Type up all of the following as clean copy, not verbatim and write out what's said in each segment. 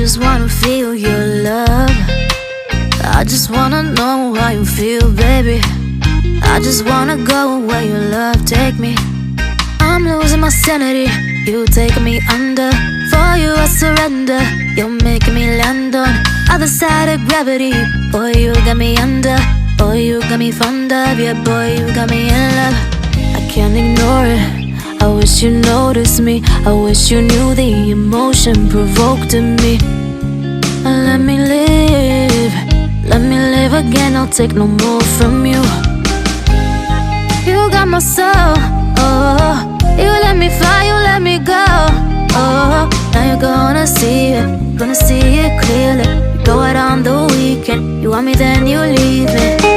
just wanna feel your love. I just wanna know how you feel, baby. I just wanna go where your love take me. I'm losing my sanity, you taking me under. For you I surrender, you're making me land on other side of gravity. Boy, you got me under. Boy, you got me fond of. Yeah, boy, you got me in love. I can't ignore it. I wish you noticed me. I wish you knew the emotion provoked in me. Let me live. Let me live again. I'll take no more from you. You got my soul. Oh, you let me fly. You let me go. Oh, now you're gonna see it. Gonna see it clearly. You go out on the weekend. You want me, then you leave me.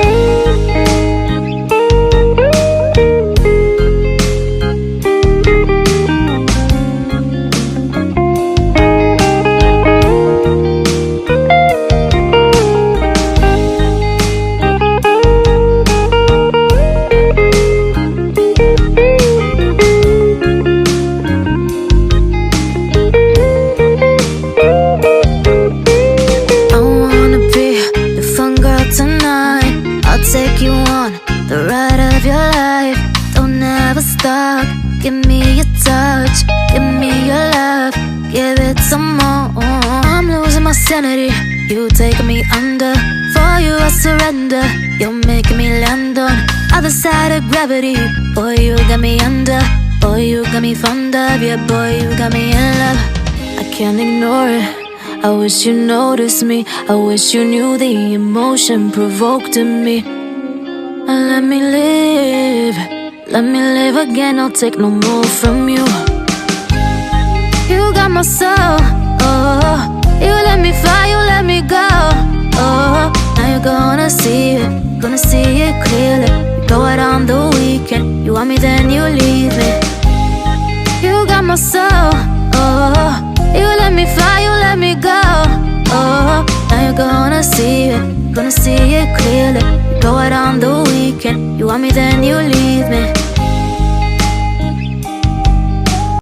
Take you on the ride of your life. Don't ever stop. Give me your touch, give me your love, give it some more. I'm losing my sanity, you taking me under. For you I surrender, you're making me land on other side of gravity. Boy, you got me under. Boy, you got me fond of. Yeah, boy, you got me in love. I can't ignore it. I wish you noticed me. I wish you knew the emotion provoked in me. Let me live. Let me live again. I'll take no more from you. You got my soul. Oh, you let me fly. You let me go. Oh, now you're gonna see it. Gonna see it clearly. You go out on the weekend. You want me, then you leave me. You got my soul. Oh, you let me fly, you let me go. Oh, now you're gonna see it. Gonna see it clearly. You go out on the weekend. You want me, then you leave me.